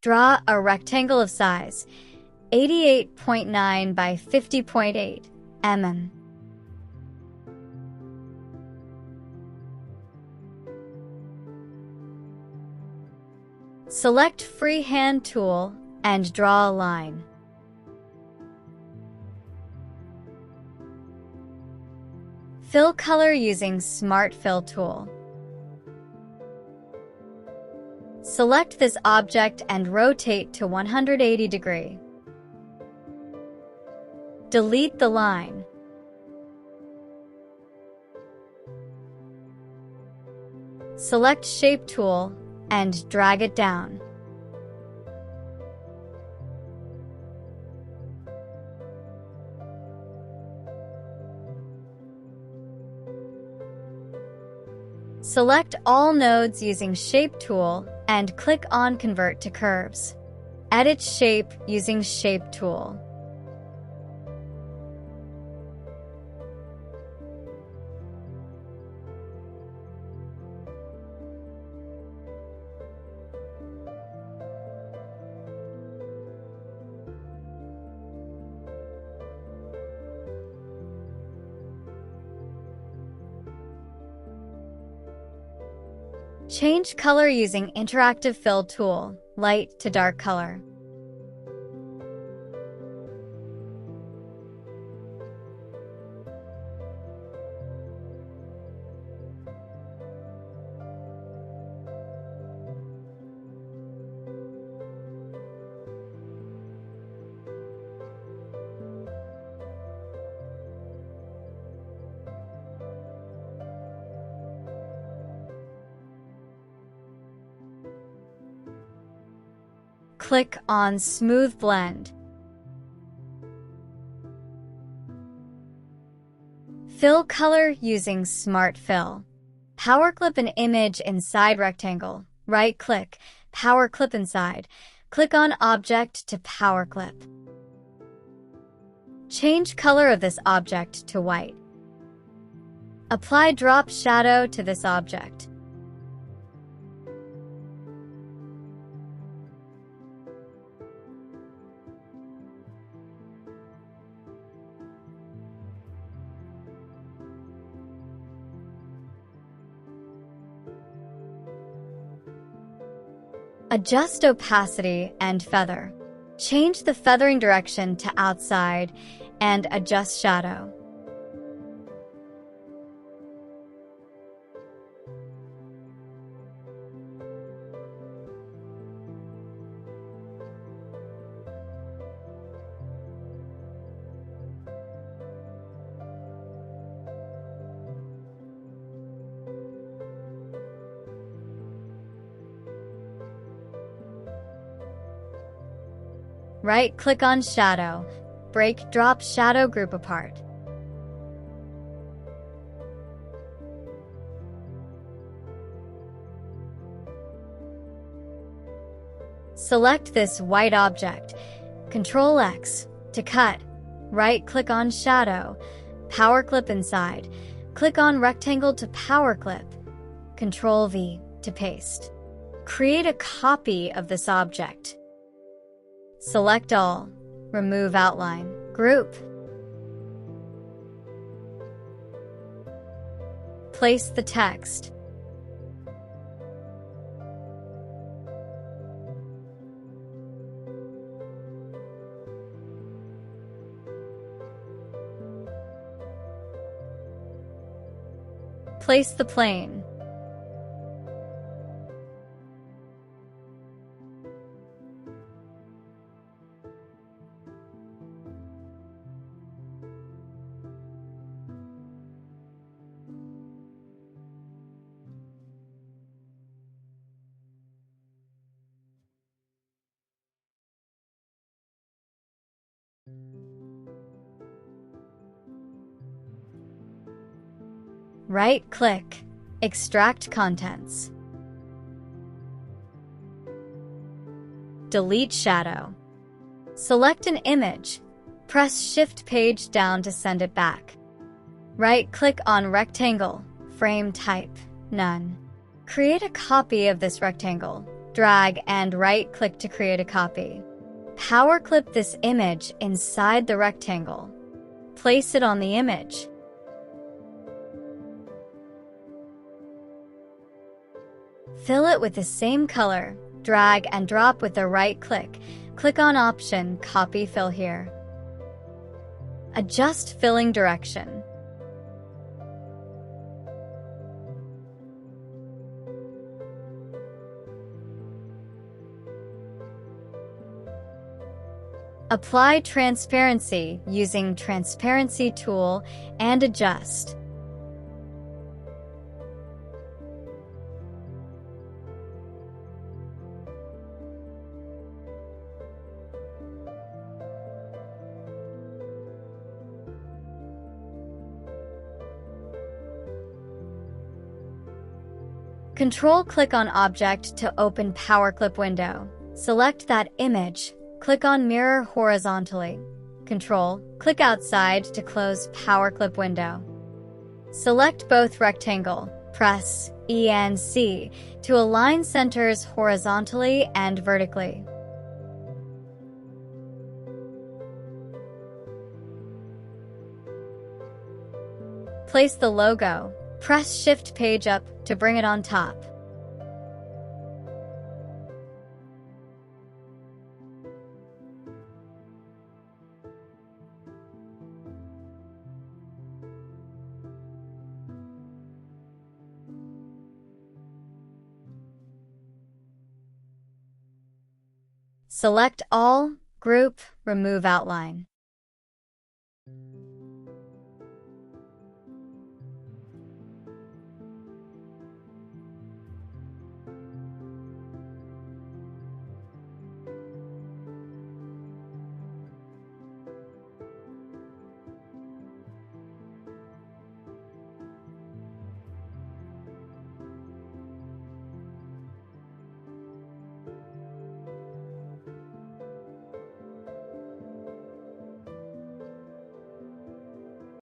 Draw a rectangle of size 88.9 by 50.8 mm. Select Freehand tool and draw a line. Fill color using Smart Fill tool. Select this object and rotate to 180 degrees. Delete the line. Select Shape tool and drag it down. Select all nodes using Shape tool and click on Convert to Curves. Edit shape using Shape tool. Change color using Interactive Fill tool, light to dark color. Click on Smooth Blend. Fill color using Smart Fill. Power clip an image inside rectangle. Right-click, Power Clip Inside. Click on Object to Power Clip. Change color of this object to white. Apply drop shadow to this object. Adjust opacity and feather. Change the feathering direction to outside and adjust shadow. Right-click on Shadow. Break Drop Shadow Group Apart. Select this white object. Ctrl-X to cut. Right-click on Shadow. Power Clip Inside. Click on Rectangle to Power Clip. Ctrl-V to paste. Create a copy of this object. Select all. Remove outline. Group. Place the text. Place the plane. Right-click, Extract Contents. Delete shadow. Select an image. Press Shift page down to send it back. Right-click on Rectangle, Frame Type, None. Create a copy of this rectangle. drag and right-click to create a copy. Power clip this image inside the rectangle. Place it on the image. Fill it with the same color. Drag and drop with a right-click. Click on Option, Copy Fill here. Adjust filling direction. Apply transparency using Transparency tool and adjust. Control-click on Object to open PowerClip window. Select that image. Click on Mirror horizontally. Control-click outside to close PowerClip window. Select both rectangle. Press E and C to align centers horizontally and vertically. Place the logo. Press Shift Page up to bring it on top. Select all, group, remove outline.